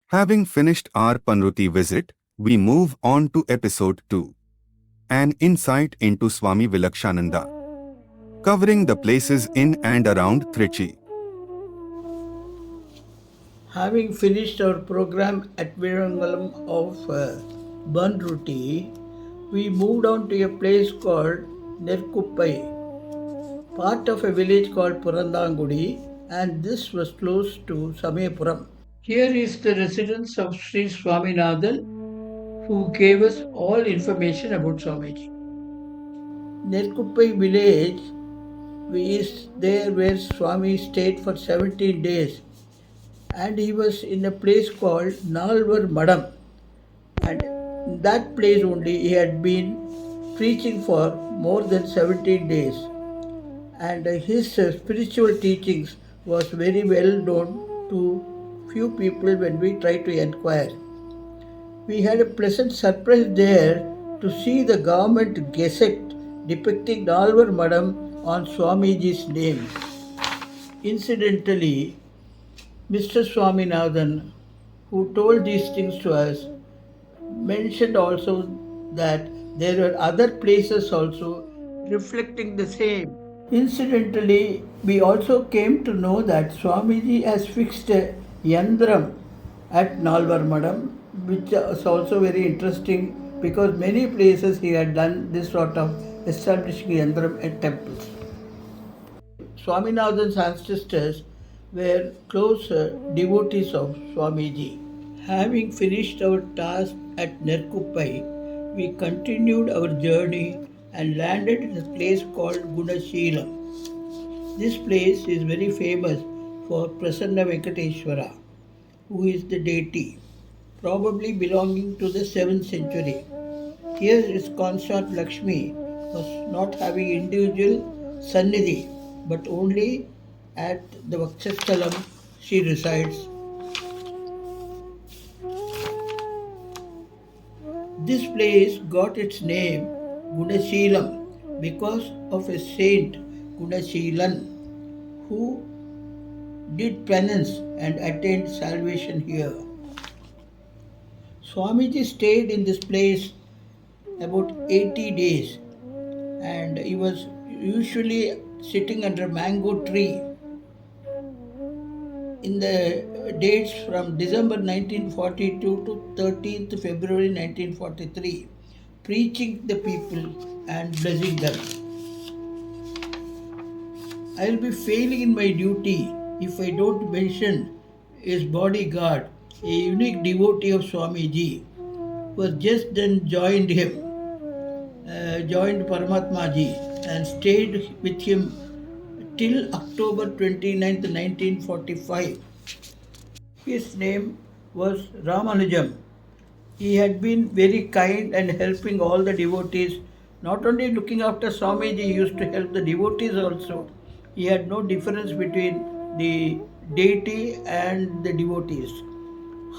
Having finished our Panruti visit, we move on to episode 2. An insight into Swami Vilakshananda, covering the places in and around Trichy. Having finished our program at Virangalam of Banruti, we moved on to a place called Nerkuppai, part of a village called Purandangudi, and this was close to Sameyapuram. Here is the residence of Sri Swaminathan, who gave us all information about Swamiji. Nerkuppai village is there where Swami stayed for 17 days, and he was in a place called Nalvar Madam, and in that place only he had been preaching for more than 17 days, and his spiritual teachings was very well known to few people when we tried to inquire. We had a pleasant surprise there to see the government gazette depicting Nalvar Madam on Swamiji's name. Incidentally, Mr. Swaminathan, who told these things to us, mentioned also that there were other places also reflecting the same. Incidentally, we also came to know that Swamiji has fixed a yandram at Nalvar Madam, which is also very interesting because many places he had done this sort of establishing yandram at temples. Swaminathan's ancestors were close devotees of Swamiji. Having finished our task at Nerkuppai, we continued our journey and landed in a place called Gunashilam. This place is very famous for Prasanna Venkateshwara, who is the deity, probably belonging to the 7th century. Here its consort Lakshmi was not having individual sannidhi, but only at the Vakshastalam she resides. This place got its name Gunashilam because of a saint Gunashilan who did penance and attained salvation here. Swamiji stayed in this place about 80 days, and he was usually sitting under a mango tree in the dates from December 1942 to 13th February 1943, preaching the people and blessing them. I will be failing in my duty if I don't mention his bodyguard, a unique devotee of Swamiji, who has just then joined him, joined Paramatma ji, and stayed with him till October 29th, 1945. His name was Ramanujam. He had been very kind and helping all the devotees, not only looking after Swamiji, he used to help the devotees also. He had no difference between the deity and the devotees.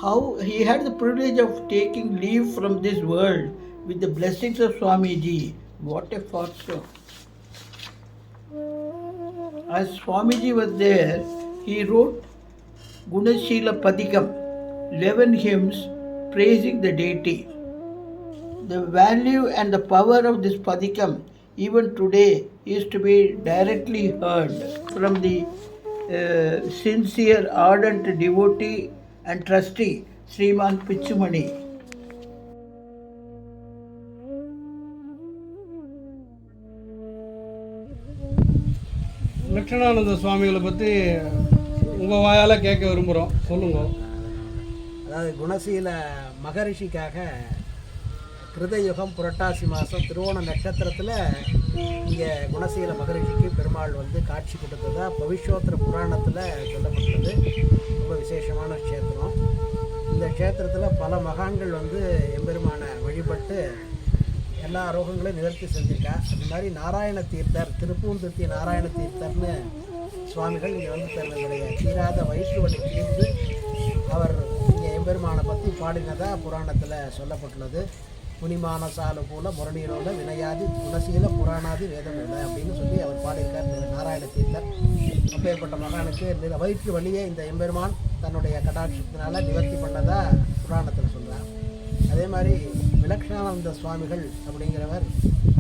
How he had the privilege of taking leave from this world with the blessings of Swamiji. What a fortune! As Swamiji was there, he wrote Gunashila Padikam, 11 hymns praising the deity. The value and the power of this Padikam even today is to be directly heard from the sincere, ardent devotee and trustee Sriman Pichumani. லட்சணானந்த சுவாமிகளை பற்றி உங்கள் வாயால் கேட்க விரும்புகிறோம், சொல்லுங்க. அதாவது குணசீல மகரிஷிக்காக கிருதயுகம் புரட்டாசி மாதம் திருவோண நட்சத்திரத்தில் இங்கே குணசீல மகரிஷிக்கு பெருமாள் வந்து காட்சி கொடுத்ததா பவிஷ்யோத்திர புராணத்தில் சொல்லப்பட்டது. ரொம்ப விசேஷமான க்ஷேத்திரம். இந்த க்ஷேத்திரத்தில் பல மகான்கள் வந்து எம்பெருமானை வழிபட்டு எல்லா ரோகங்களையும் நிவர்த்தி செஞ்சுருக்கா. அது மாதிரி நாராயண தீர்த்தர், திருப்பூந்துர்த்தி நாராயண தீர்த்தர்னு சுவாமிகள் இங்கே வந்து தன்னுடைய தீராத வயிற்று வலி தீர்ந்து அவர் இங்கே எம்பெருமானை பற்றி பாடினதாக புராணத்தில் சொல்லப்பட்டுள்ளது. முனிமான சாலு போல முரணியனோட வினையாதி குணசீல புராணாதி வேதம் இல்லை அப்படின்னு சொல்லி அவர் பாடியிருக்கார் நாராயண தீர்த்தர். அப்பேற்பட்ட மகானுக்கு வயிற்று வலியை இந்த எம்பெருமான் தன்னுடைய கடாட்சத்தினால நிவர்த்தி பண்ணதா புராணத்தில் சொல்கிறார். அதே மாதிரி விலக்ஷானந்த சுவாமிகள் அப்படிங்கிறவர்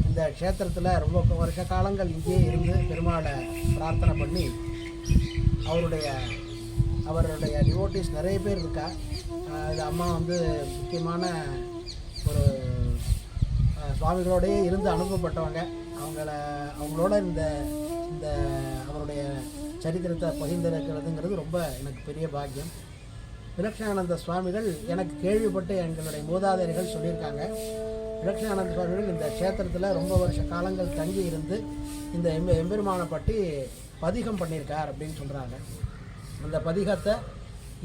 இந்த க்ஷேத்திரத்தில் ரொம்ப வருஷ காலங்கள் இங்கேயே இருந்து பெருமாளை பிரார்த்தனை பண்ணி அவருடைய டிவோட்டிஸ் நிறைய பேர் இருக்கா. இது அம்மா வந்து முக்கியமான ஒரு சுவாமிகளோடையே இருந்து அனுப்பப்பட்டவங்க. அவங்களோட இந்த இந்த அவருடைய சரித்திரத்தை பகிர்ந்திருக்கிறதுங்கிறது ரொம்ப எனக்கு பெரிய பாக்கியம். விலக்ஷானந்த சுவாமிகள் எனக்கு கேள்விப்பட்டு எங்களுடைய மூதாதையர்கள் சொல்லியிருக்காங்க. விலக்ஷானந்த சுவாமிகள் இந்த க்ஷேத்திரத்தில் ரொம்ப வருஷ காலங்கள் தங்கி இருந்து இந்த எம்பெருமானை பற்றி பதிகம் பண்ணியிருக்கார் அப்படின்னு சொல்கிறாங்க. அந்த பதிகத்தை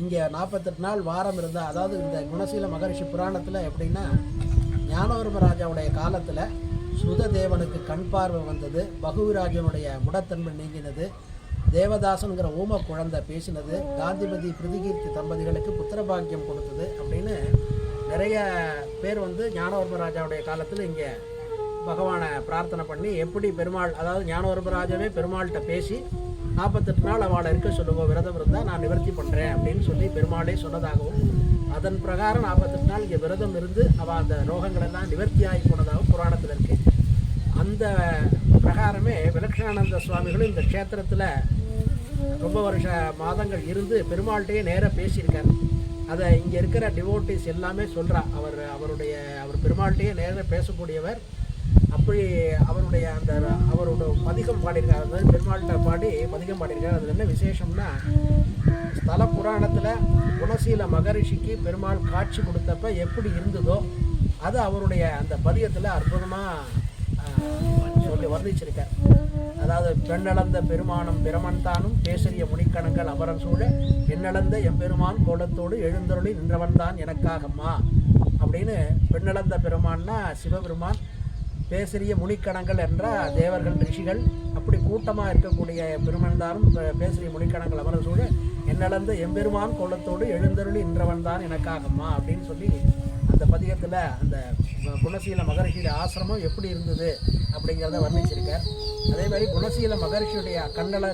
இங்கே 48 நாள் வாரம் இருந்தால், அதாவது இந்த குணசீல மகரிஷி புராணத்தில் எப்படின்னா, ஞானவர்ம ராஜாவுடைய காலத்தில் சுததேவனுக்கு கண் பார்வை வந்தது, பகுவிராஜனுடைய முடத்தன்மை நீங்கினது, தேவதாசனுங்கிற ஊம குழந்தை பேசினது, காந்திமதி பிருதிகீர்த்தி தம்பதிகளுக்கு புத்திரபாக்கியம் கொடுத்தது அப்படின்னு நிறைய பேர் வந்து ஞானவர்ம ராஜாவுடைய காலத்தில் இங்கே பகவானை பிரார்த்தனை பண்ணி எப்படி பெருமாள், அதாவது ஞானவர்ம ராஜாவே பெருமாள்கிட்ட பேசி 48 நாள் அவளை இருக்க சொல்லுவோம், விரதம் இருந்தால் நான் நிவர்த்தி பண்ணுறேன் அப்படின்னு சொல்லி பெருமாளே சொன்னதாகவும், அதன் பிரகாரம் 48 நாள் இங்கே விரதம் இருந்து அவள் அந்த ரோகங்களெல்லாம் நிவர்த்தி ஆகி போனதாகவும் புராணத்தில் இருக்கு. அந்த பிரகாரமே விலக்ஷானந்த சுவாமிகளும் இந்த க்ஷேத்திரத்தில் ரொம்ப வருஷ மாதங்கள் இருந்து பெருமாள்கிட்டயே நேராக பேசியிருக்கார். அதை இங்கே இருக்கிற டிவோட்டிஸ் எல்லாமே சொல்கிறா. அவர் பெருமாள்கிட்டயே நேராக பேசக்கூடியவர். அப்படி அவரோட பதிகம் பாடியிருக்கார். அதாவது பெருமாள்கிட்ட பாடி பதிகம் பாடியிருக்கார். அதில் என்ன விசேஷம்னா, ஸ்தல புராணத்தில் குணசீல மகரிஷிக்கு பெருமாள் காட்சி கொடுத்தப்ப எப்படி இருந்ததோ அது அவருடைய அந்த பதிகத்தில் அற்புதமாக சொல்லி வர்ணிச்சிருக்கார். அதாவது பெண்ணளந்த பெருமானம் பிரமன் தானும் பேசரிய முனிக்கணங்கள் அபரம் சூழ எண்ணளந்த எம்பெருமான் கோலத்தோடு எழுந்தருளி நின்றவன் தான் எனக்காகம்மா அப்படின்னு. பெண்ணளந்த பெருமான்னா சிவபெருமான், பேசரிய முனிக்கணங்கள் என்ற தேவர்கள் ரிஷிகள், அப்படி கூட்டமாக இருக்கக்கூடிய பெருமன்தானும் பேசரிய முனிக்கணங்கள் அமர சூழ என்னளந்த எம்பெருமான் கோலத்தோடு எழுந்தருளி நின்றவன் தான் எனக்காகம்மா அப்படின்னு சொல்லி அந்த பதிகத்தில் அந்த குணசீல மகரிஷியுடைய ஆசிரமம் எப்படி இருந்தது அப்படிங்கிறத வர்ணிச்சிருக்கார். அதே மாதிரி குணசீல மகரிஷியுடைய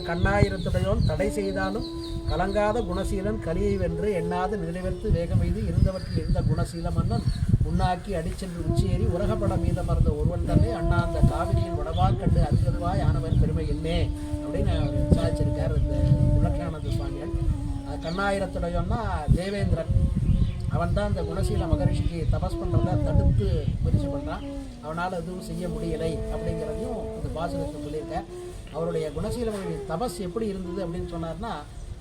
கண்ணாயிரத்துடையோன் தடை செய்தாலும் கலங்காத குணசீலன் கலியை வென்று எண்ணாத நிறைவேற்று வேகமெய்து இருந்தவற்றில் இருந்த குணசீல மன்னன் உண்ணாக்கி அடிச்சென்று உச்சியேறி உலகப்பட மீத மறந்த ஒருவன் தன்னை அண்ணா அந்த காவிரியின் வடவால் கண்டு அருகதுவாய் ஆனவன் பெருமை என்னே அப்படின்னு விசாரிச்சிருக்கார் இந்த விலக்ஷானந்த சுவாமிகள். கண்ணாயிரத்துடையோன்னா தேவேந்திரன், அவன் தான் இந்த குணசீல மகரிஷிக்கு தபஸ் பண்ணுறத தடுத்து முயற்சி பண்ணுறான். அவனால் எதுவும் செய்ய முடியலை அப்படிங்கிறதையும் இந்த பாசுரத்தை சொல்லியிருக்கேன். அவருடைய குணசீல மகரிஷி தபஸ் எப்படி இருந்தது அப்படின்னு சொன்னார்னா,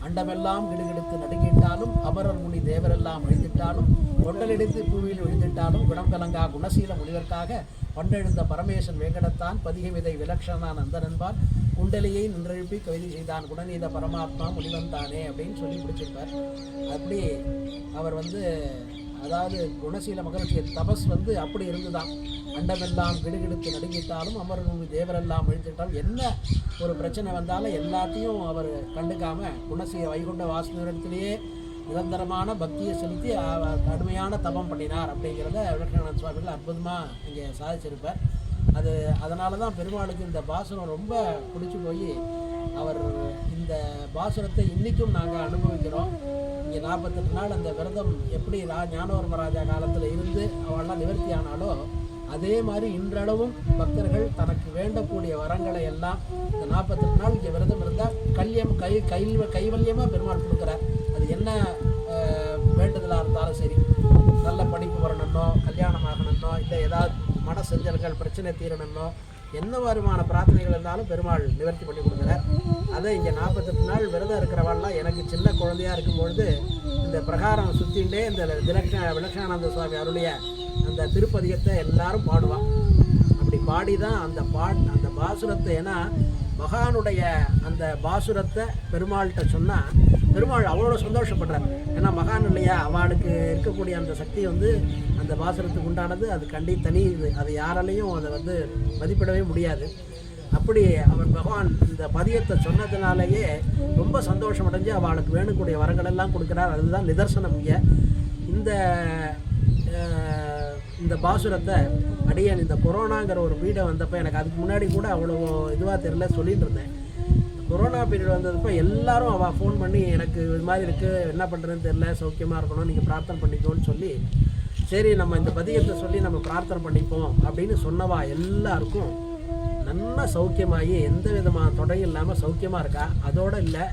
அண்டமெல்லாம் கிடுகிடுத்து நடுங்கிட்டாலும் அமரர் முனி தேவரெல்லாம் அழிந்திட்டாலும் கொண்டலெடுத்து பூவியில் விழுந்திட்டாலும் குணம் கலங்கா குணசீல முனிவர்க்காக பண்டெழுந்த பரமேசன் வேங்கடத்தான் பதிகமிதை விலக்ஷனான் அந்தனன்பான் குண்டலியை நின்றெழுப்பி கவிதை செய்தான் குணநீத பரமாத்மா முனிவன் தானே அப்படின்னு சொல்லி முடிச்சிருப்பார். அப்படி அவர் அதாவது குணசீல மகரிஷி தபஸ் அப்படி இருந்துதான். அண்டமெல்லாம் கிடுகிடுத்து நடுங்கிட்டாலும் அமரர் தேவரெல்லாம் அழித்துட்டாலும் என்ன ஒரு பிரச்சனை வந்தாலும் எல்லாத்தையும் அவர் கண்டுக்காம குணசீல வைகுண்ட வாசுதேவரிடத்திலேயே நிரந்தரமான பக்தியை செலுத்தி கடுமையான தபம் பண்ணினார் அப்படிங்கிறத விலக்ஷானந்த சுவாமிகள் அற்புதமாக இங்கே சாதிச்சிருப்பார். அதனால தான் பெருமாளுக்கு இந்த பாசுரம் ரொம்ப பிடிச்சி போய் அவர் இந்த பாசுரத்தை இன்றைக்கும் நாங்கள் அனுபவிக்கிறோம். இங்கே 48 நாள் அந்த விரதம் எப்படி ஞானவர்ம ராஜா காலத்தில் இருந்து அவள்லாம் நிவர்த்தி ஆனாலோ அதே மாதிரி இன்றளவும் பக்தர்கள் தனக்கு வேண்டக்கூடிய வரங்களை எல்லாம் இந்த 48 நாள் இங்கே விரதம் இருந்தால் கைவல்யமாக பெருமாள் கொடுக்குறார். அது என்ன வேண்டுதலாக இருந்தாலும் சரி, நல்ல படிப்பு வரணுன்னோ, கல்யாணம் ஆகணுன்னோ, இல்லை ஏதாவது மன செஞ்சல்கள் பிரச்சனை தீரணுன்னோ, என்ன வருமான பிரார்த்தனைகள் இருந்தாலும் பெருமாள் நிவர்த்தி பண்ணி கொடுக்குறார். அதை இங்கே 48 நாள் விரதம் இருக்கிறவாள்லாம் எனக்கு சின்ன குழந்தையாக இருக்கும்பொழுது இந்த பிரகாரம் சுற்றிகிட்டே இந்த விலக்ஷானந்த சுவாமி அருளிய அந்த திருப்பதிகத்தை எல்லாரும் பாடுவான். அப்படி பாடி தான் அந்த பாசுரத்தை, ஏன்னா மகானுடைய அந்த பாசுரத்தை பெருமாள்கிட்ட சொன்னால் பெருமாள் அவ்வளோ சந்தோஷப்படுறார். ஏன்னா மகான் இல்லையா, அவளுக்கு இருக்கக்கூடிய அந்த சக்தி அந்த பாசுரத்துக்கு உண்டானது. அது தனி இது, அது யாராலையும் அதை மதிப்பிடவே முடியாது. அப்படி அவர் பகவான் இந்த பதியத்தை சொன்னதுனாலேயே ரொம்ப சந்தோஷம் அடைஞ்சு அவளுக்கு வேணுக்கூடிய வரங்கள் எல்லாம் கொடுக்குறார். அதுதான் நிதர்சனம். இங்கே இந்த பாசுரத்தை அடியேன் இந்த கொரோனாங்கிற ஒரு வீடை வந்தப்போ எனக்கு அதுக்கு முன்னாடி கூட அவ்வளோ இதுவாக தெரியல சொல்லிட்டு இருந்தேன். கொரோனா பீரியட் வந்ததுப்போ எல்லாரும் அவள் ஃபோன் பண்ணி எனக்கு இது மாதிரி இருக்குது, என்ன பண்ணுறதுன்னு தெரியல, சௌக்கியமாக இருக்கணும், நீங்கள் பிரார்த்தனை பண்ணிக்கோன்னு சொல்லி, சரி நம்ம இந்த பதிகத்தை சொல்லி நம்ம பிரார்த்தனை பண்ணிப்போம் அப்படின்னு சொன்னவா எல்லாருக்கும் நல்லா சௌக்கியமாகி எந்த விதமான தொடையும் இல்லாமல் சௌக்கியமாக இருக்கா. அதோடு இல்லை,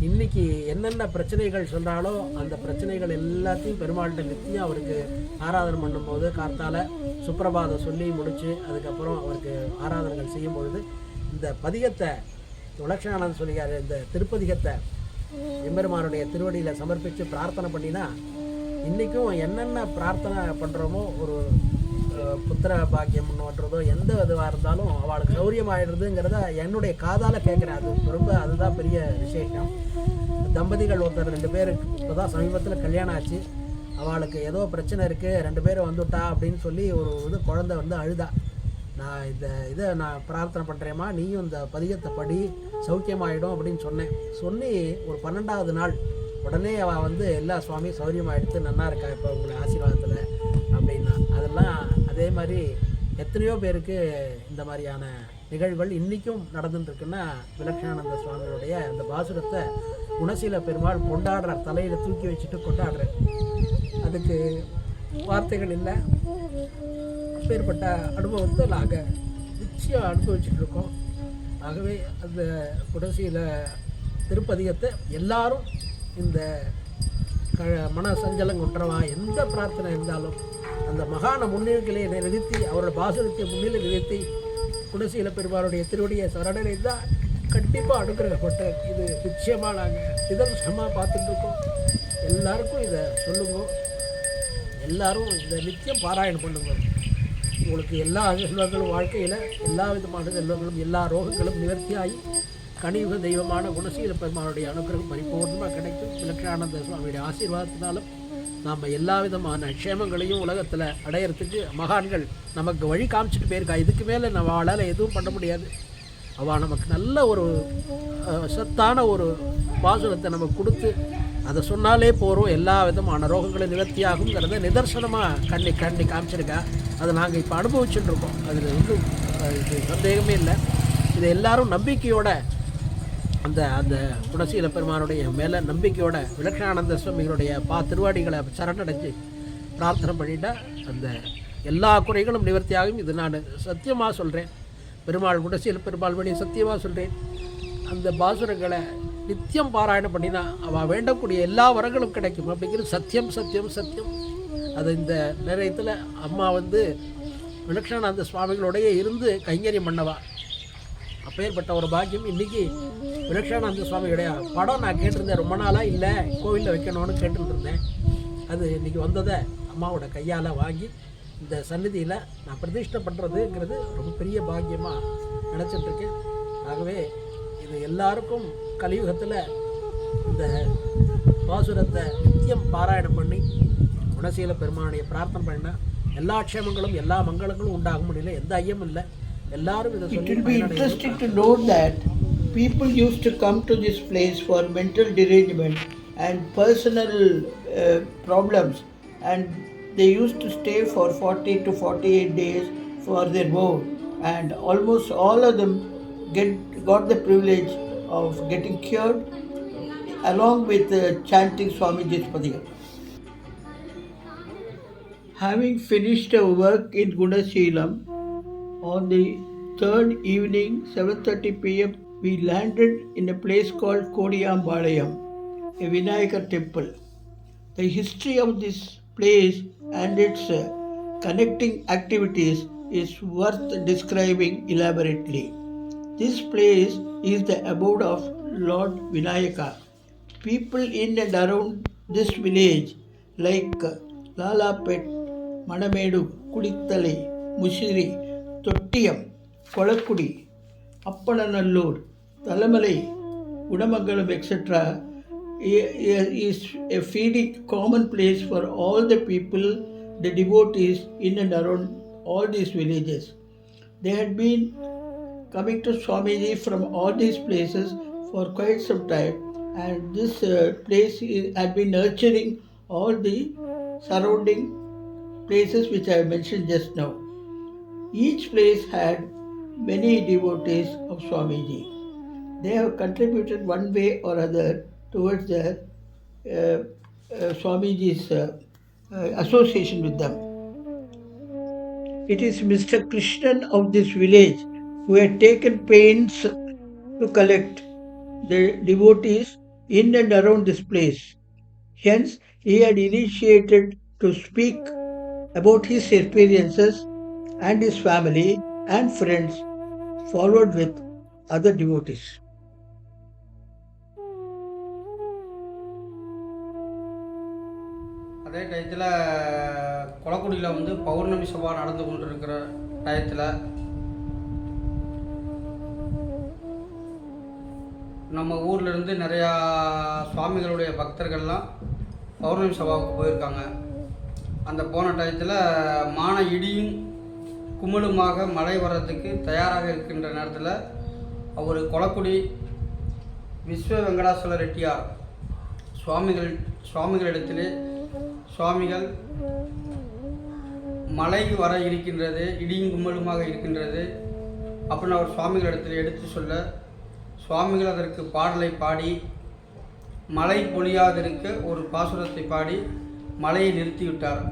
இன்றைக்கி என்னென்ன பிரச்சனைகள் சொல்கிறாலோ அந்த பிரச்சனைகள் எல்லாத்தையும் பெருமாள்கிட்ட நித்தியம் அவருக்கு ஆராதனை பண்ணும்போது கார்த்தால சுப்பிரபாதம் சொல்லி முடித்து அதுக்கப்புறம் அவருக்கு ஆராதனைகள் செய்யும் பொழுது இந்த பதிகத்தை விலக்ஷணானந்த சொல்லியார் இந்த திருப்பதிகத்தை எம்பெருமானுடைய திருவடியில் சமர்ப்பித்து பிரார்த்தனை பண்ணினா இன்றைக்கும் என்னென்ன பிரார்த்தனை பண்ணுறோமோ ஒரு புத்திர பாக்கியம் பண்ணுறதோ எந்த இதுவாக இருந்தாலும் அவளுக்கு சௌரியமாகிடுறதுங்கிறத என்னுடைய காதால் கேட்குறேன். அது ரொம்ப அதுதான் பெரிய விசேஷம். தம்பதிகள் ஒருத்தர் 2 பேருக்கு இப்போ தான் சமீபத்தில் கல்யாணம் ஆச்சு. அவளுக்கு ஏதோ பிரச்சனை இருக்குது, 2 பேர் வந்துட்டா அப்படின்னு சொல்லி ஒரு குழந்தை வந்து அழுதா. நான் இதை நான் பிரார்த்தனை பண்ணுறேம்மா, நீயும் இந்த பதிகத்தை படி சௌக்கியமாகிடும் அப்படின்னு சொன்னேன். சொல்லி ஒரு 12வது நாள் உடனே அவள் வந்து எல்லா சுவாமி சௌரியமாகிடுத்து, நல்லா இருக்கா இப்போ உங்களை ஆசீர்வாதத்தில் அப்படின்னா. அதெல்லாம் அதே மாதிரி எத்தனையோ பேருக்கு இந்த மாதிரியான நிகழ்வுகள் இன்றைக்கும் நடந்துட்டுருக்குன்னா விலக்ஷானந்த சுவாமியுடைய அந்த பாசுரத்தை குணசீல பெருமாள் கொண்டாடுறார், தலையில் தூக்கி வச்சுட்டு கொண்டாடுறார். அதுக்கு வார்த்தைகள் இல்லை. அப்பேற்பட்ட அனுபவத்தை நாங்கள் நிச்சயம் அனுபவிச்சுட்டு இருக்கோம். ஆகவே அந்த குணசீல திருப்பதிகத்தை எல்லாரும் இந்த மன சஞ்சலம் கொண்டவா எந்த பிரார்த்தனை இருந்தாலும் அந்த மகான முன்னிலைகளை நிறுத்தி அவரோட பாசுரத்தை முன்னிலை நிறுத்தி குணசீல பெருமாளுடைய திருவடியை சரணடைந்தால் கண்டிப்பாக அனுகிரகப்பட்ட இது நிச்சயமாக நாங்கள் நிதர்சனமாக பார்த்துட்டு இருக்கோம். எல்லாருக்கும் இதை சொல்லுங்க, எல்லாரும் இந்த நித்தியம் பாராயணம் பண்ணுங்க. உங்களுக்கு எல்லா செல்வங்களும் வாழ்க்கையில் எல்லா விதமான செல்வங்களும் எல்லா ரோகங்களும் நிவர்த்தியாகி கனியுக தெய்வமான குணசீல பெருமானுடைய அனுகிரகம் பரிபூர்ணமாக கிடைக்கும். விலக்ஷானந்த சுவாமியுடைய ஆசீர்வாதத்தினாலும் நாம் எல்லா விதமான க்ஷேமங்களையும் உலகத்தில் அடையிறதுக்கு மகான்கள் நமக்கு வழி காமிச்சிட்டு போயிருக்கா. இதுக்கு மேலே நம்ம அவளால் எதுவும் பண்ண முடியாது. அவள் நமக்கு நல்ல ஒரு சத்தான ஒரு பாசுரத்தை நமக்கு கொடுத்து அதை சொன்னாலே போகிறோம், எல்லா விதமான ரோகங்களும் நிவர்த்தியாகுங்கிறத நிதர்சனமாக கண்ணி காமிச்சிருக்கா. அதை நாங்கள் இப்போ அனுபவிச்சுட்டு இருக்கோம். அதில் ஒன்றும் சந்தேகமே இல்லை. இதை எல்லாரும் நம்பிக்கையோட அந்த அந்த குணசீல பெருமானுடைய மேலே நம்பிக்கையோட விலக்ஷானந்த சுவாமிகளுடைய திருவாடிகளை சரணடைஞ்சு பிரார்த்தனை பண்ணிட்டா அந்த எல்லா குறைகளும் நிவர்த்தியாகும். இது நான் சத்தியமாக சொல்கிறேன். பெருமாள் குணசீல பெருமாள் வழி சத்தியமாக சொல்கிறேன். அந்த பாசுரங்களை நித்தியம் பாராயணம் பண்ணினா அவள் வேண்டக்கூடிய எல்லா வரங்களும் கிடைக்கும் அப்படிங்கிறது சத்தியம் சத்தியம் சத்தியம். அது இந்த நேரத்தில் அம்மா வந்து விலக்ஷானந்த சுவாமிகளோடைய இருந்து கைங்கரியம் பண்ணவா. அப்பேற்பட்ட ஒரு பாக்கியம். இன்றைக்கி விலக்ஷானந்த சுவாமியுடைய படம் நான் கேட்டிருந்தேன், ரொம்ப நாளாக இல்லை கோவிலில் வைக்கணும்னு கேட்டுட்டு இருந்தேன். அது இன்றைக்கி வந்ததை அம்மாவோட கையால் வாங்கி இந்த சந்நிதியில் நான் பிரதிஷ்டை பண்ணுறதுங்கிறது ரொம்ப பெரிய பாக்கியமாக நினச்சிட்ருக்கேன். ஆகவே இது எல்லாருக்கும் கலியுகத்தில் இந்த பாசுரத்தை நித்தியம் பாராயணம் பண்ணி குணசீல பெருமானுடைய பிரார்த்தனை பண்ணினா எல்லா க்ஷேமங்களும் எல்லா மங்களங்களும் உண்டாகும் முடியல, எந்த ஐயமும் இல்லை. எல்லாரும் இதை It will be interesting to note that people used to come to this place for mental derangement and personal problems, and they used to stay for 40 to 48 days for their vow, and almost all of them got the privilege of getting cured along with chanting Swamiji's Padiyam. Having finished our work in Gunaseelam, on the third evening, 7:30 p.m., we landed in a place called Kodiyambalayam, a Vinayaka temple. The history of this place and its connecting activities is worth describing elaborately. This place is the abode of Lord Vinayaka. People in and around this village like Lalapet, Manamedu, Kudithalai, Mushiri, Tottiyam, Kolakudi, Appadanallur, Talamalai, Udamangalam, etc. is a feeding common place for all the people, the devotees in and around all these villages. They had been coming to Swamiji from all these places for quite some time, and this place had been nurturing all the surrounding places which I mentioned just now. Each place had many devotees of Swamiji. they have contributed one way or other towards the Swamiji's association with them. It is Mr. Krishnan of this village who had taken pains to collect the devotees in and around this place. Hence, he had initiated to speak about his experiences and his family and friends, followed with other devotees. அதே டயத்தில் கொளக்குடியில் வந்து பௌர்ணமி சபா நடந்து கொண்டிருக்கிற டயத்தில் நம்ம ஊர்லேருந்து நிறையா சுவாமிகளுடைய பக்தர்கள்லாம் பௌர்ணமி சபாவுக்கு போயிருக்காங்க. அந்த போன டயத்தில் மான இடியும் குமிழுமாக மழை வர்றதுக்கு தயாராக இருக்கின்ற நேரத்தில் அவர் கொளக்குடி விஸ்வ வெங்கடாசல ரெட்டியார் சுவாமிகளிடத்திலே சுவாமிகள் மழை வர இருக்கின்றது, இடியும் கும்பலுமாக இருக்கின்றது அப்படின்னு அவர் சுவாமிகளிடத்தில் எடுத்து சொல்ல, சுவாமிகள் அதற்கு பாடலை பாடி மழை பொழியாதிருக்க ஒரு பாசுரத்தை பாடி மழையை நிறுத்திவிட்டார்.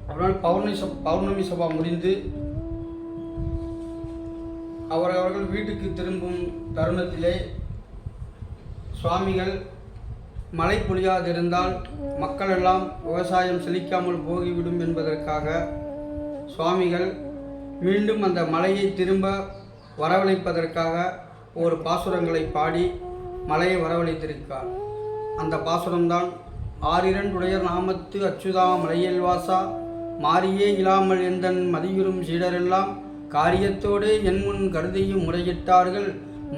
அதனால் பௌர்ணமி சபா முடிந்து அவர்கள் வீட்டுக்கு திரும்பும் தருணத்திலே சுவாமிகள் மழை பொழியாதிருந்தால் மக்கள் எல்லாம் விவசாயம் செழிக்காமல் போகிவிடும் என்பதற்காக சுவாமிகள் மீண்டும் அந்த மழையை திரும்ப வரவழைப்பதற்காக ஒரு பாசுரங்களை பாடி மழையை வரவழைத்திருக்கார். அந்த பாசுரம்தான் ஆரிரண்டுடையர் நாமத்து அச்சுதா மலையல்வாசா மாரியே இல்லாமல் எந்தன் மதியுறும் சீடரெல்லாம் காரியத்தோடு என் முன் கருதியும் முறையிட்டார்கள்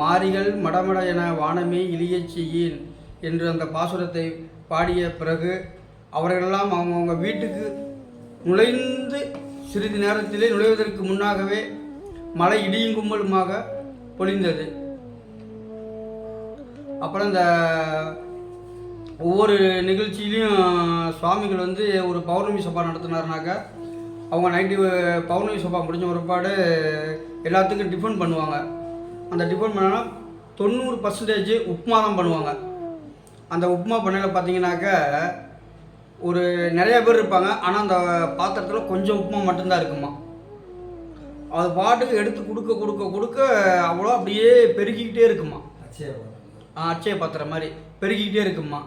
மாரிகள் மடமட என வானமே இழியச் செய்யேன் என்று அந்த பாசுரத்தை பாடிய பிறகு அவர்களெல்லாம் அவங்கவுங்க வீட்டுக்கு நுழைந்து சிறிது நேரத்திலே நுழைவதற்கு முன்னாகவே மழை இடியும் கும்பலுமாக பொழிந்தது. அப்புறம் இந்த ஒவ்வொரு நிகழ்ச்சியிலையும் சுவாமிகள் வந்து ஒரு பௌர்ணமி சபா நடத்தினாருனாக்கா அவங்க நைட்டு பௌர்ணமி சபா முடிஞ்ச ஒருபாடு எல்லாத்துக்கும் டிஃபன் பண்ணுவாங்க. அந்த டிஃபன் பண்ணால் 90% உப்புமா தான் பண்ணுவாங்க. அந்த உப்புமா பண்ணையில் பார்த்தீங்கன்னாக்கா ஒரு நிறைய பேர் இருப்பாங்க, ஆனால் அந்த பாத்திரத்தில் கொஞ்சம் உப்புமா மட்டும்தான் இருக்குமா. அது பாட்டுக்கு எடுத்து கொடுக்க அவ்வளோ அப்படியே பெருக்கிக்கிட்டே இருக்குமா. அச்சய பாத்திரம் மாதிரி பெருக்கிக்கிட்டே இருக்குமா.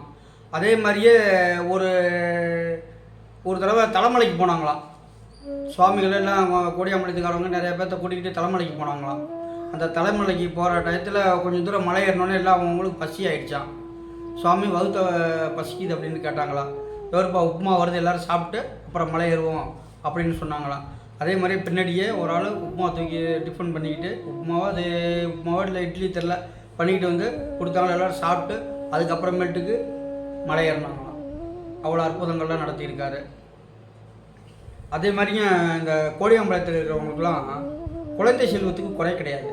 அதே மாதிரியே ஒரு தடவை தலைமலைக்கு போனாங்களாம் சுவாமிகள் எல்லாம் கோடியாமலத்துக்காரவங்க நிறைய பேர்த்த கூட்டிக்கிட்டு தலைமலைக்கு போனாங்களாம். அந்த தலைமலைக்கு போகிற டயத்தில் கொஞ்சம் தூரம் மலை ஏறினோன்னே எல்லாம் அவங்களுக்கு பசி ஆகிடுச்சான். சுவாமி வகுத்த பசிக்குது அப்படின்னு கேட்டாங்களாம். எவருப்பா உப்புமா வருது எல்லோரும் சாப்பிட்டு அப்புறம் மலை ஏறுவோம் அப்படின்னு சொன்னாங்களாம். அதே மாதிரி பின்னாடியே ஒரு ஆள் உப்புமா தூக்கி டிஃபன் பண்ணிக்கிட்டு உப்புமாவோ இல்லை இட்லி தெரில பண்ணிக்கிட்டு வந்து கொடுத்தாங்க. எல்லோரும் சாப்பிட்டு அதுக்கப்புறமேட்டுக்கு மலை ஏறினாங்களாம். அவ்வளோ அற்புதங்கள்லாம் நடத்தியிருக்காரு. அதே மாதிரியும் இந்த கோடியாம்பாளையத்தில் இருக்கிறவங்களுக்குலாம் குழந்தை செல்வத்துக்கு குறை கிடையாது.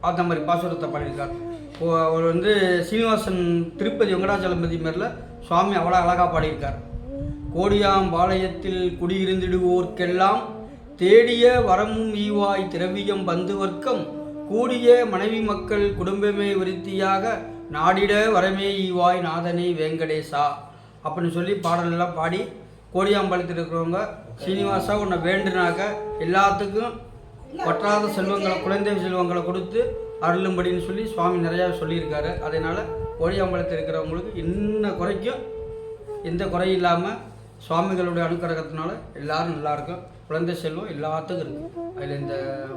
அந்த மாதிரி பாசுரத்தை பாடியிருக்கார். அவர் வந்து சீனிவாசன் திருப்பதி வெங்கடாச்சலபதி மாரில் சுவாமி அவ்வளோ அழகாக பாடியிருக்கார். கோடியாம்பாளையத்தில் குடியிருந்திடுவோர்க்கெல்லாம் தேடிய வரமும் ஈவாய் திரவியம் பந்து வர்க்கம் கூடிய மனைவி மக்கள் குடும்பமே விருத்தியாக நாடிட வரமே ஈவாய் நாதனே வெங்கடேசா அப்படின்னு சொல்லி பாடலெல்லாம் பாடி கோடியாம்பாளையத்தில் இருக்கிறவங்க சீனிவாசா உன்னை வேண்டுனாக்க எல்லாத்துக்கும் வற்றாத செல்வங்களை குழந்தை செல்வங்களை கொடுத்து அருளும்படின்னு சொல்லி சுவாமி நிறையா சொல்லியிருக்காரு. அதனால் கோடியாம்பாளையத்தில் இருக்கிறவங்களுக்கு இன்ன குறைக்கும் எந்த குறையும் இல்லாமல் சுவாமிகளுடைய அனுக்கிரகத்தினால எல்லாரும் நல்லாயிருக்கும். குழந்தை செல்வம் எல்லாத்துக்கும் இருக்குது, அதில் எந்த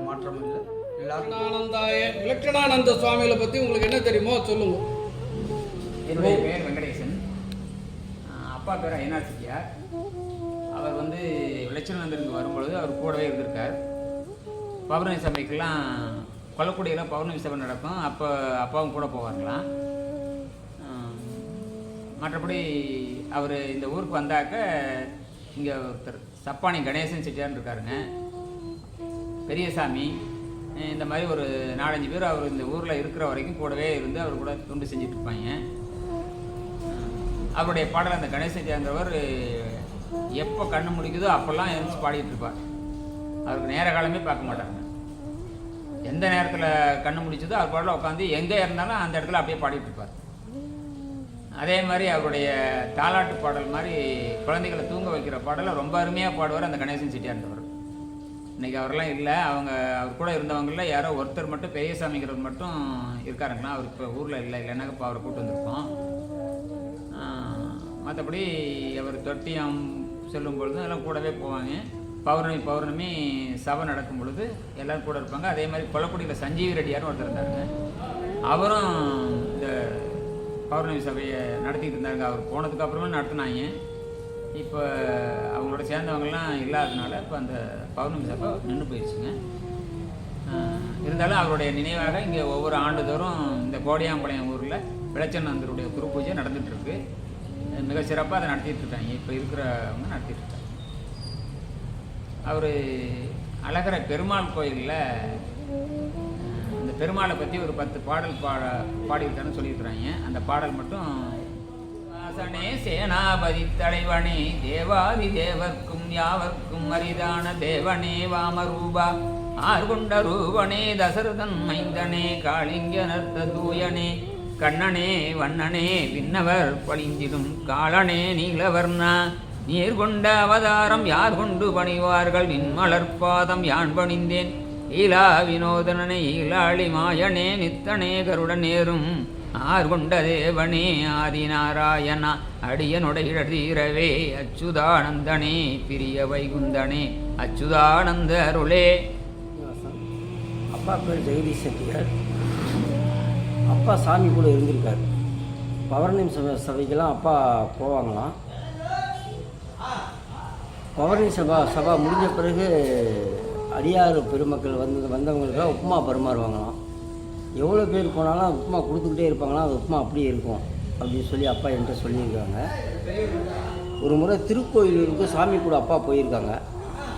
மாற்றமும் இல்லை. எல்லாருக்கும் இலட்சணானந்த சுவாமிகளை பற்றி உங்களுக்கு என்ன தெரியுமோ சொல்லுங்க. என்னுடைய பேர் வெங்கடேசன். அப்பா பேர் ஐயனார் செட்டியார். அவர் வந்து இலட்சணானந்தருக்கு வரும்பொழுது அவர் கூடவே இருந்திருக்கார். பௌர்ணமி சபைக்கெல்லாம் கொல்லக்குடியில் பௌர்ணமி சபை நடக்கும். அப்போ அப்பாவும் கூட போவாங்களாம். மற்றபடி அவர் இந்த ஊருக்கு வந்தாக்க இங்கே ஒருத்தர் சப்பானி கணேசன் செட்டியார்னு இருக்காருங்க, பெரியசாமி, இந்த மாதிரி ஒரு 4-5 பேர் அவர் இந்த ஊரில் இருக்கிற வரைக்கும் கூடவே இருந்து அவர் கூட தொண்டு செஞ்சுட்டு இருப்பாங்க. அவருடைய பாடல் அந்த கணேசன் செட்டியார்ன்றவர் எப்போ கண்ணு முடிக்குதோ அப்போல்லாம் எழுந்து பாடிட்டு இருப்பார். அவருக்கு நேர காலமே பார்க்க மாட்டாங்க. எந்த நேரத்தில் கண்ணு முடிச்சதோ அவர் பாடல உட்காந்து எங்கே இருந்தாலும் அந்த இடத்துல அப்படியே பாடிட்டு இருப்பார். அதே மாதிரி அவருடைய தாலாட்டு பாடல் மாதிரி குழந்தைகளை தூங்க வைக்கிற பாடலை ரொம்ப அருமையாக பாடுவார் அந்த கணேசன் செட்டியார்ன்றவர். இன்றைக்கி அவரெல்லாம் இல்லை, அவர் கூட இருந்தவங்களில் யாரோ ஒருத்தர் மட்டும் பெரியசாமிங்கிறது மட்டும் இருக்காருங்களா. அவர் இப்போ ஊரில் இல்லைன்னாக்க இப்போ அவரை கூப்பிட்டு வந்திருக்கோம். மற்றபடி அவர் தொட்டியம் செல்லும் பொழுதும் எல்லாம் கூடவே போவாங்க. பௌர்ணமி சபை நடக்கும் பொழுது எல்லோரும் கூட இருப்பாங்க. அதே மாதிரி கொல்லக்குடியில் சஞ்சீவி ரெட்டியார்னு ஒருத்தர் இருந்தாருங்க. அவரும் இந்த பௌர்ணமி சபையை நடத்திட்டு இருந்தாங்க. அவர் போனதுக்கு அப்புறமா நடத்தினாங்க. இப்போ அவங்களோட சேர்ந்தவங்கெல்லாம் இல்லாததுனால இப்போ அந்த பௌர்ணமி சபை நின்று போயிடுச்சுங்க. இருந்தாலும் அவருடைய நினைவாக இங்கே ஒவ்வொரு ஆண்டுதோறும் இந்த கோடியாம்பாளையம் ஊரில் விளச்சநந்தருடைய குரு பூஜை நடந்துகிட்ருக்கு. மிக சிறப்பாக அதை நடத்திட்டுருக்காங்க. இப்போ இருக்கிறவங்க நடத்திட்டுருக்காங்க. அவர் அழகரை பெருமாள் கோயிலில் இந்த பெருமாளை பற்றி ஒரு 10 பாடல் பாடியிருக்கான்னு சொல்லியிருக்கிறாங்க. அந்த பாடல் மட்டும் வாசனே சேனாபதி தலைவனே தேவாதி தேவர்க்கும் யாவர்க்கும் அரிதான தேவனே வாமரூபா ஆர்கொண்ட ரூபனே தசரதன் மைந்தனே காளிங்க நர்த்த தூயனே கண்ணனே வண்ணனே விண்ணவர் பழிஞ்சிடும் காலனே நீலவர்ணா நீர் கொண்ட அவதாரம் யார் கொண்டு பணிவார்கள் நின்மலர்பாதம் யான் பணிந்தேன் ஈலா வினோதனனே ஈலாளி மாயனே நித்தனே கருடனேரும் ஆர் கொண்ட தேவனே ஆதிநாராயணா அடியனுடைய தீரவே அச்சுதானந்தனே பிரிய வைகுந்தனே அச்சுதானந்த அருளே. அப்பா பேர் ஜெகதீஷ் செட்டியார். அப்பா சாமி கூட இருந்திருக்கார். பௌர்ணமி சபைக்கெல்லாம் அப்பா போவாங்களாம். பௌர்ணமி சபா முடிஞ்ச பிறகு அடியார் பெருமக்கள் வந்தவங்களுக்கெல்லாம் உப்புமா பரிமாறுவாங்களாம். எவ்வளோ பேர் போனாலும் உப்புமா கொடுத்துக்கிட்டே இருப்பாங்களாம். அது உப்புமா அப்படியே இருக்கும் அப்படின்னு சொல்லி அப்பா என்கிட்ட சொல்லியிருக்காங்க. ஒரு முறை திருக்கோயிலூருக்கு சாமி கூட அப்பா போயிருக்காங்க.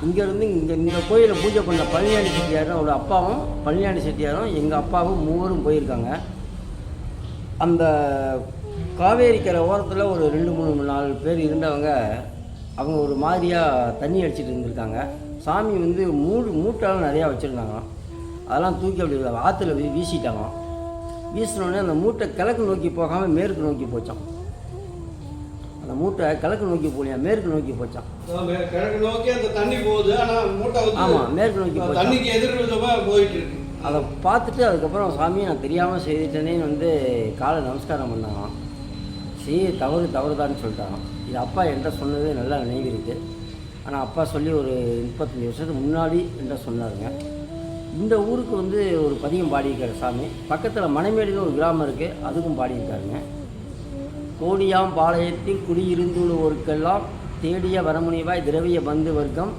இங்கேருந்து இந்த கோயிலை பூஜை பண்ண பழனியாண்டி செட்டியாரும் அவரோட அப்பாவும் பழனியாண்டி செட்டியாரும் எங்கள் அப்பாவும் மூவரும் போயிருக்காங்க. அந்த காவேரி கரை ஓரத்தில் ஒரு 2-3-4 பேர் இருந்தவங்க அவங்க ஒரு மாதிரியாக தண்ணி அடிச்சிட்டு இருந்திருக்காங்க. சாமி வந்து மூட்டாலும் நிறையா வச்சுருந்தாங்களாம். அதெல்லாம் தூக்கி அப்படி ஆற்றுல வீசிட்டாங்களாம். வீசினோடனே அந்த மூட்டை கிழக்கு நோக்கி போகாமல் மேற்கு நோக்கி போச்சான். அந்த மூட்டை கிழக்கு நோக்கி போலியா மேற்கு நோக்கி போச்சான். கிழக்கு நோக்கி அந்த தண்ணி போகுது, ஆனால் மூட்டை ஆமாம் மேற்கு நோக்கி போச்சு. தண்ணிக்கு எதிர்விதமாக போயிட்டு இருக்கு. அதை பார்த்துட்டு அதுக்கப்புறம் சாமி நான் தெரியாமல் செய்துட்டேனேன்னு வந்து காலை நமஸ்காரம் பண்ணாங்களாம். சரி தவறுதான்னு சொல்லிட்டாங்க. இது அப்பா என்கிட்ட சொன்னது நல்லா நினைவு இருக்குது. ஆனால் அப்பா சொல்லி ஒரு 35 வருஷத்துக்கு முன்னாடி என்கிட்ட சொன்னாருங்க. இந்த ஊருக்கு வந்து ஒரு பதிகம் பாடியிருக்காரு சாமி. பக்கத்தில் மணமேடுன்னு ஒரு கிராமம் இருக்குது, அதுக்கும் பாடியிருக்காருங்க. கோடியாம் பாளையத்தில் குடியிருந்துள்ளோருக்கெல்லாம் தேடிய வரமுனிவாய் திரவிய பந்து வர்க்கம்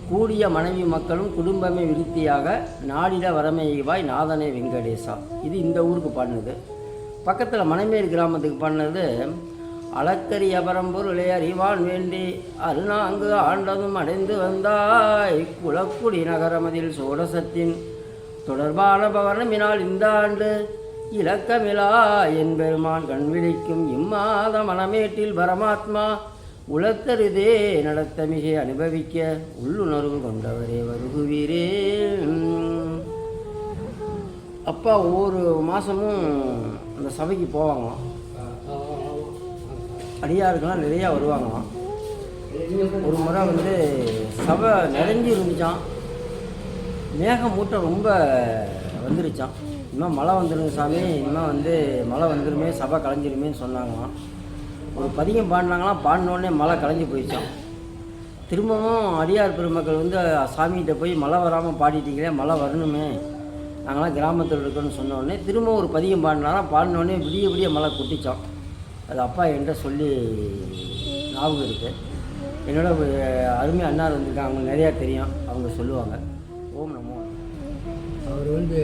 கூடிய மனைவி மக்களும் குடும்பமே விருத்தியாக நாடிட வரமைவாய் நாதனே வெங்கடேசா. இது இந்த ஊருக்கு பாடினது. பக்கத்தில் மணமேடு கிராமத்துக்கு பாடினது அளக்கரிய பரம்பொருளே அறிவான் வேண்டி அருணாங்கு ஆண்டதும் அடைந்து வந்தாய் குளக்குடி நகரமதில் சோடசத்தின் தொடர்பான பவனமினால் இந்த ஆண்டு இலக்கமிலா என் பெருமான் கண்விழிக்கும் இம்மாத மணமேட்டில் பரமாத்மா உளத்தருதே நடத்த மிக அனுபவிக்க உள்ளுணர்வு கொண்டவரே வருகுவீரே. அப்பா ஒவ்வொரு மாதமும் அந்த சபைக்கு போவாங்களாம். அடியாருக்கெல்லாம் நிறையா வருவாங்களாம். ஒரு முறை வந்து சபை நிறைஞ்சி இருந்துச்சான். மேகமூட்டம் ரொம்ப வந்துருச்சான். இன்னும் மழை வந்துடுங்க சாமி, இன்னும் வந்து மழை வந்துடுமே, சபை கலைஞ்சிருமேன்னு சொன்னாங்களாம். ஒரு பதிகம் பாடினாங்களாம். பாடினோடனே மழை கலைஞ்சி போயிடுச்சான். திரும்பவும் அடியார் பெருமக்கள் வந்து சாமிகிட்ட போய் மழை வராமல் பாடிட்டீங்களே, மழை வரணுமே, நாங்களாம் கிராமத்தில் இருக்கோன்னு சொன்னோடனே திரும்பவும் ஒரு பதிகம் பாடினாலாம். பாடினோடனே விடிய மழை கொட்டிச்சான். அது அப்பா என்கிட்ட சொல்லி ஞாபகம் இருக்குது. என்னோட அருமை அண்ணார் வந்திருக்காங்க, அவங்களுக்கு நிறையா தெரியும், அவங்க சொல்லுவாங்க. ஓம் நமோ. அவர் வந்து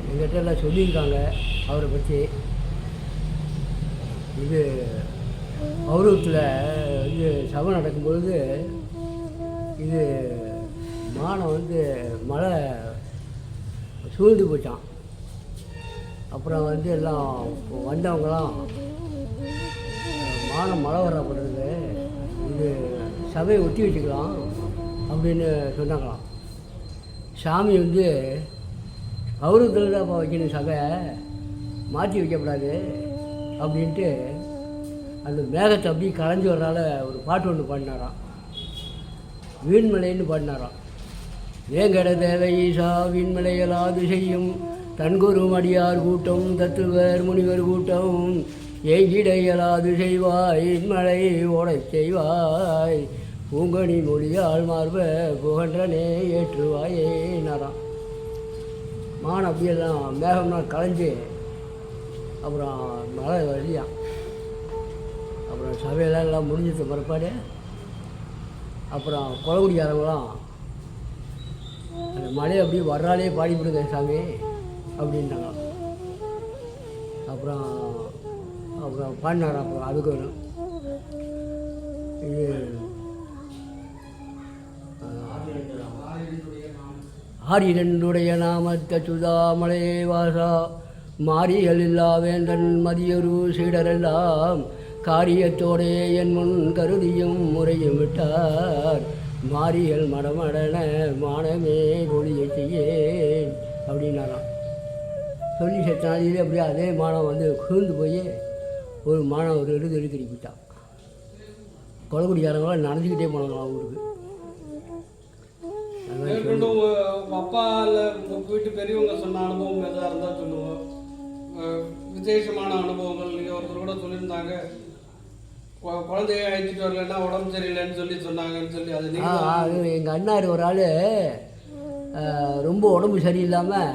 எங்கிட்ட எல்லாம் சொல்லியிருக்காங்க அவரை பற்றி. இது பௌரவத்தில் இது சபை நடக்கும்பொழுது இது மானம் வந்து மழை சூழ்ந்து போச்சான். அப்புறம் வந்து எல்லாம் வந்தவங்களாம் மானம் மழை வரப்படுறது, இது சபையை ஒட்டி வச்சுக்கலாம் அப்படின்னு சொன்னாங்களாம். சாமி வந்து அவரும் தான்ப்பா வைக்கணும் சபை, மாற்றி வைக்கக்கூடாது அப்படின்ட்டு அந்த மேகத்தை அப்படியே களைஞ்சி வர்றால ஒரு பாட்டு ஒன்று பாடினாராம், வீண்மலைன்னு பாடினாராம். வேங்கட தேவை ஈசா வீண்மலையலாது செய்யும் தன்குரு மடியார் கூட்டம் தத்துவர் முனிவர் கூட்டம் ஏங்கிடையலாது செய்வாய் மழை ஓடச் செய்வாய் பூங்கனி மொழியால் மார்ப புகன்றனே ஏற்றுவாயே நாராம். மான் அப்படியெல்லாம் மேகம்னா களைஞ்சு அப்புறம் மழை வரலையாம். அப்புறம் சபையெல்லாம் எல்லாம் முடிஞ்சது பிறப்பாடு அப்புறம் குளகுடிக்காரங்களாம் அந்த மழையை அப்படியே வர்றாலே பாடிவிடுங்க சாமி அப்படின்னாங்க. அப்புறம் அப்புறம் பாடினாராம். அப்புறம் அதுக்கு வேணும் இது ஆரிரண்டுடைய நாமத்த சுதாமலே வாசா மாரிகள் இல்லா வேந்தன் மதியொரு சீடரெல்லாம் காரியத்தோடே என் முன் கருதியும் முறையும் விட்டார் மாரிகள் மடமடன மானமே ஒளிய செய்யேன் அப்படின்னாராம். சொல்லி செத்தாதிலே அப்படியே அதே மானம் வந்து குழுந்து போய் ஒரு மானம் ஒரு எடுத்துக்கிட்டான். கொலக்குடிக்காரங்களாம் நடந்துக்கிட்டே போனாங்களாம் ஊருக்கு. மேற்கொண்டு உங்கள் அப்பா இல்லை உங்கள் வீட்டு பெரியவங்க சொன்ன அனுபவம் எதாக இருந்தால் சொல்லுவோம். விசேஷமான அனுபவங்கள் நீங்கள் ஒருத்தர் கூட சொல்லியிருந்தாங்க, குழந்தைய அழைச்சிட்டு வரலன்னா உடம்பு சரியில்லைன்னு சொல்லி சொன்னாங்கன்னு சொல்லி. அது எங்கள் அண்ணார் ஒரு ஆள் ரொம்ப உடம்பு சரியில்லாமல்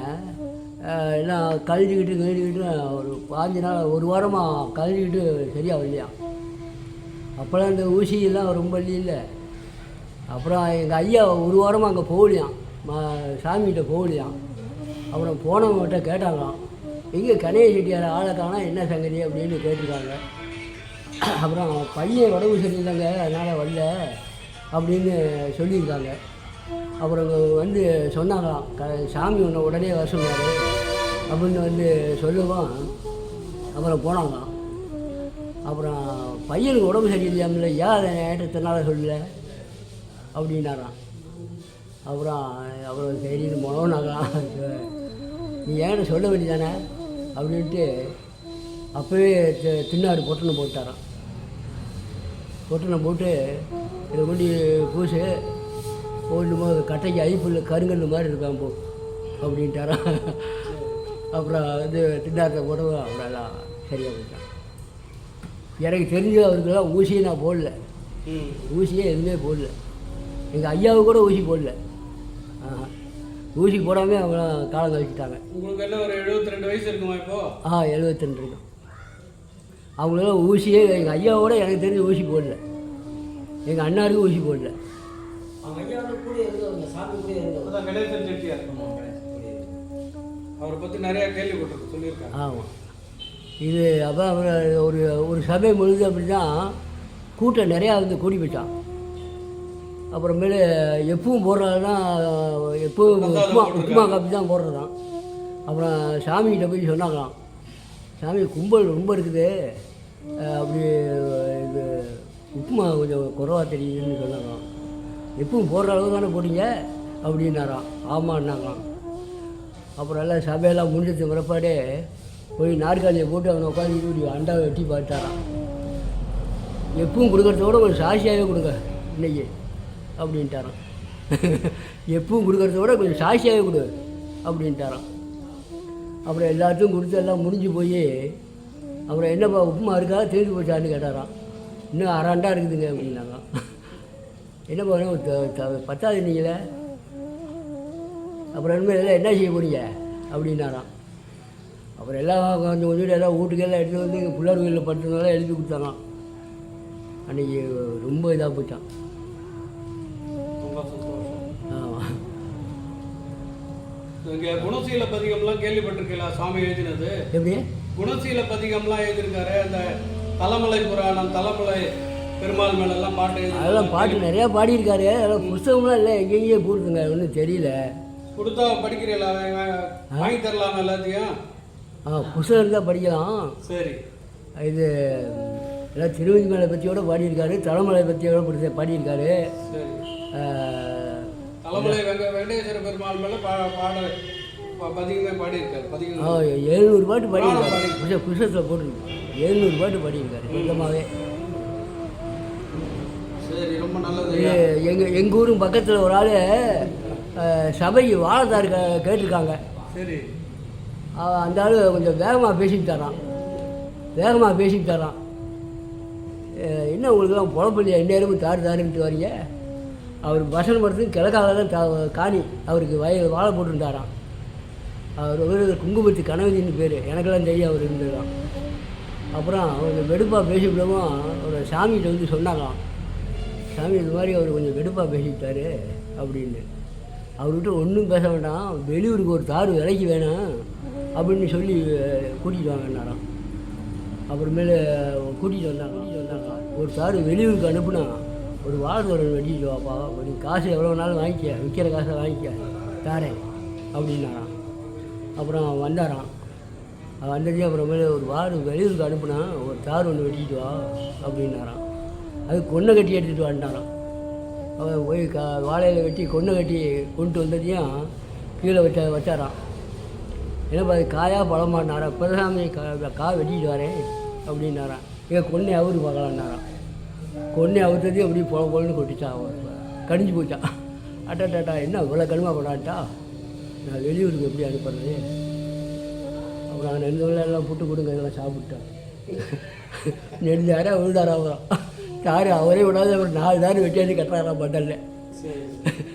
எல்லாம் கழுவிக்கிட்டு ஒரு 5 நாள் 1 வாரமாக கழுவிக்கிட்டு சரியாக வரலையாம். அப்போல்லாம் இந்த ஊசியெல்லாம் ரொம்ப இல்லை. அப்புறம் எங்கள் ஐயா 1 வாரமாக அங்கே போகலையாம், சாமிகிட்ட போகலையாம். அப்புறம் போனவங்ககிட்ட கேட்டாங்களாம், எங்கே கணேச செட்டியார் ஆளை காணா என்ன சங்கதி அப்படின்னு கேட்டிருக்காங்க. அப்புறம் பையன் உடம்பு சரியில்லைங்க அதனால் வரல அப்படின்னு சொல்லியிருக்காங்க. அப்புறம் வந்து சொன்னாங்களாம், சாமி ஒன்று உடனே வர சொன்னார் அப்படின்னு வந்து சொல்லுவோம். அப்புறம் போனாங்களாம். அப்புறம் பையனுக்கு உடம்பு சரியில்லாமல் ஏன் அதை ஏற்றத்தினால சொல்லலை அப்படின்னாராம். அப்புறம் சரின்னு போனோம்னாங்களாம், நீ ஏன்னு சொல்ல வேண்டியதானே அப்படின்ட்டு அப்போவே தின்னாடு பொட்டணம் போட்டாராம். பொட்டணம் போட்டு இதை கொண்டு பூசு போடும்போது கட்டைக்கு ஐப்புள்ள கருங்கல் மாதிரி இருக்கான் போ அப்படின்ட்டாரான். அப்புறம் வந்து திண்டாட்டத்தை போட்டவும் அவ்வளோலாம் சரியாக போயிட்டான். எனக்கு தெரிஞ்சு அவருக்கெல்லாம் ஊசியே நான் போடல, ஊசியே எதுவுமே போடல. எங்கள் ஐயாவுக்கு கூட ஊசி போடல. ஊசி போடாமல் அவங்க காலம் கழிச்சிட்டாங்க. உங்களுக்கு என்ன ஒரு 72 வயசு இருக்குமா இப்போ? 72 இருக்கும். அவங்களெல்லாம் ஊசியே எங்கள் ஐயாவோட எனக்கு தெரிஞ்ச ஊசி போடல, எங்கள் அண்ணாருக்கு ஊசி போடல. அதான் கணேசன் செட்டியார், அவரை பற்றி நிறையா கேள்விப்பட்டிருக்கு, சொல்லியிருக்காங்க. ஆமாம். இது அப்போ ஒரு ஒரு சபை முழுது அப்படி தான் கூட்டம் நிறையா வந்து கூடி போயிட்டான். அப்புறமேலு எப்பவும் போடுறதுனா எப்பவும் உப்புமா காப்பி தான் போடுறதான். அப்புறம் சாமிகிட்ட போய் சொன்னாங்களாம், சாமி கும்பல் ரொம்ப இருக்குது, அப்படி இது உப்புமா கொஞ்சம் குறைவாக தெரியுதுன்னு சொன்னாங்களாம். எப்பவும் போடுற அளவு தானே போட்டீங்க அப்படின்னாராம். ஆமான்னாங்களாம். அப்புறம் எல்லாம் சபையெல்லாம் முடிஞ்சது பிறப்பாடே போய் நாற்காலியை போட்டு அவனை உட்காந்து இப்படி அண்டாவை வெட்டி பார்த்தாரான். எப்பவும் கொடுக்குறத விட கொஞ்சம் சாட்சியாகவே கொடுங்க இன்னைக்கு அப்படின்ட்டாரான். எப்பவும் கொடுக்குறத விட கொஞ்சம் சாட்சியாகவே கொடு அப்படின்ட்டாரான். அப்புறம் எல்லாத்தையும் கொடுத்து எல்லாம் முடிஞ்சு போய் அப்புறம் என்னப்பா உப்புமா இருக்கா தீர்ந்து போச்சான்னு கேட்டாரான். இன்னும் 1/2 அண்டா இருக்குதுங்க அப்படின்னாங்க. என்னப்பா பத்தாது நீங்களே, அப்புறம் இனிமேல் எல்லாம் என்ன செய்ய போறீங்க அப்படின்னாராம். அப்புறம் எல்லாம் கொஞ்சம் கொஞ்சம் எல்லாம் வீட்டுக்கெல்லாம் எடுத்து வந்து எங்கள் பிள்ளைர் கோயிலில் படுத்துனால எழுதி கொடுத்தாங்க. அன்றைக்கி ரொம்ப இதாக போச்சான். ஆமாம். இங்கே குணசீல பதிகம்லாம் கேள்விப்பட்டிருக்கீங்களா? சாமி எழுதினது எப்படி? குணசீல பதிகம்லாம் எழுதியிருக்காரு. அந்த தலைமலை புராணம், தலைமலை பெருமாள் மேலெல்லாம் பாட்டு எழுதி, அதெல்லாம் பாட்டு நிறையா பாடியிருக்காரு. அதெல்லாம் புஸ்தகம்லாம் இல்லை, எங்கெங்கேயே போடுதுங்க, ஒன்றும் தெரியல. கொடுத்தா படிக்கிறீங்களா? வாங்கி தரலாம் எல்லாத்தையும்? புஸ்தகம் இருந்தால் படிக்கலாம். சரி. இது எல்லாம் திருவஞ்சிமலை பற்றியோட பாடியிருக்காரு, தலைமலை பற்றியோட பாடியிருக்காரு. சரி. தலைமலை வெங்கடேஸ்வர பெருமாள் மேலே பதிகமே பாடியிருக்காரு. பதிகம் 700 பாட்டு பாடியிருக்காரு. புஷத்தில் போட்டிருக்கு 700 பாட்டு பாடியிருக்காரு சொந்தமாகவே. சரி, ரொம்ப நல்லது. எங்கள் ஊரும் பக்கத்தில் ஒரு ஆள் சபைக்கு வாழைத்தார் கேட்டிருக்காங்க. சரி. அந்த ஆள் கொஞ்சம் வேகமாக பேசிட்டு தரான். என்ன உங்களுக்குலாம் பொழப்பில்லையா, இந்நேரமும் தாருன்ட்டு வரீங்க? அவர் பசன் மரத்துக்கு கிழக்காக தான் காணி அவருக்கு வாழை போட்டுருந்தாராம். அவர் குங்குமத்து கனவதின்னு பேர், எனக்கெல்லாம் தெரியும் அவர் இருந்ததுதான். அப்புறம் கொஞ்சம் வெடுப்பாக பேசிவிடவும் ஒரு சாமிகிட்ட வந்து சொன்னாங்களாம், சாமி இது மாதிரி அவர் கொஞ்சம் வெடுப்பாக பேசிட்டாரு அப்படின்னு. அவர்கிட்ட ஒன்றும் பேச வேண்டாம், வெளியூருக்கு ஒரு தார் விலைக்கு வேணும் அப்படின்னு சொல்லி கூட்டிகிட்டு வாங்கினாராம். அப்புறமேலே கூட்டிகிட்டு வந்தாங்க. ஒரு தார் வெளியூருக்கு அனுப்புனா ஒரு வாழைத்தோரன் வெட்டிட்டு வாப்பா, நீ காசு எவ்வளோ நாள் வாங்கிக்க, விற்கிற காசை வாங்கிக்க தாரேன் அப்படின்னாராம். அப்புறம் வந்தாராம். வந்ததே அப்புறமேலே ஒரு வெளியூருக்கு அனுப்புனா ஒரு தார் ஒன்று வெட்டிட்டு வா அப்படின்னாராம். அது கொன்னை கட்டி எடுத்துகிட்டு வந்துட்டாராம். அவன் போய் வாழையில் வெட்டி கொன்னை கட்டி கொண்டு வந்ததையும் கீழே வச்சாராம். என்னப்பா அது காயா பழமாட்டினாரா, பிரசாமி காய் வெட்டிட்டு வரேன் அப்படின்னாரான். ஏன் கொன்னை அவரு பார்க்கலான்னாரான். கொன்னை அவுத்ததையும் அப்படி பொழன்னு கொட்டிச்சான், கடிஞ்சு போச்சான். அட்டாட்டா என்ன இவ்வளோ கடுமை பண்ணாட்டா, நான் வெளியூருக்கு எப்படி அனுப்புறது? அப்புறம் நெல் எல்லாம் புட்டு கொடுங்க, இதெல்லாம் சாப்பிட்டேன். நெஞ்சாரா விழுதாரா வரும் தாரு அவரே விடாது. அப்புறம் 4 தாரு வெட்டியாந்து கட்டுறாராம் பட்டலில்.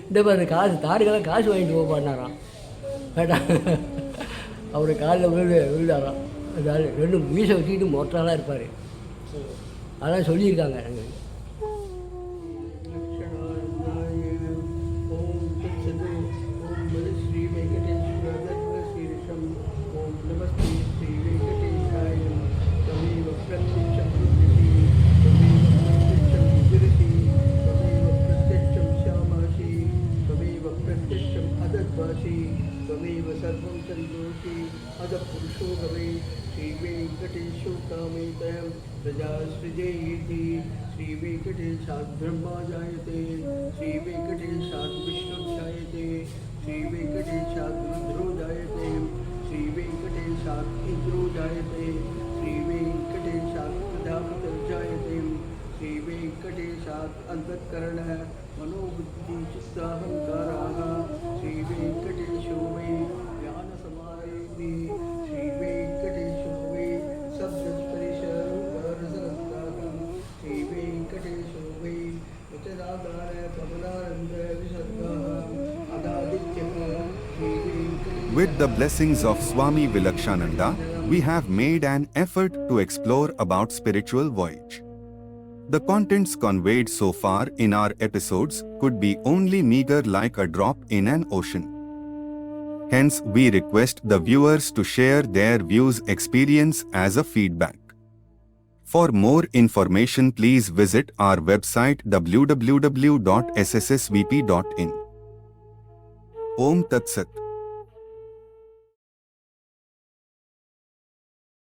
இந்த மாதிரி தாருக்கெல்லாம் காசு வாங்கிட்டு போப்பான்னாராம். கேட்டா அவர் காலில் விழுதாராம். அதாவது 2 மீசை வச்சுக்கிட்டு மொட்டாலாம் இருப்பார். அதான் சொல்லியிருக்காங்க எங்களுக்கு. त्वमेव सर्वं संतोषी अदपुरुषो भवे श्रीवेङ्कटेशो कामेतयं प्रजा सृजेति श्रीवेङ्कटेशात् ब्रह्मा जायते श्रीवेङ्कटेशात् विष्णुः जायते श्रीवेङ्कटेशात् रुद्रो जायते श्रीवेङ्कटेशात् इन्द्रो जायते श्रीवेङ्कटेशात् प्रजापतिर्जायते श्रीवेङ्कटेशात् अन्तःकरणः मनोबुद्धिचित्ताहङ्काराः श्रीवेङ्कटेशो मे ज्ञानसमाधिः श्रीवेङ्कटेशो मे शब्दस्परिशरूपरसरस्ताकं श्रीवेङ्कटेशो मे विचराधार कमलानन्दविसर्गः अदादित्यः श्रीवेङ्कटेशो. With the blessings of Swami Vilakshananda, we have made an effort to explore about spiritual voyage. The contents conveyed so far in our episodes could be only meager like a drop in an ocean. Hence, we request the viewers to share their views experience as a feedback. For more information, please visit our website www.sssvp.in. Om Tat Sat.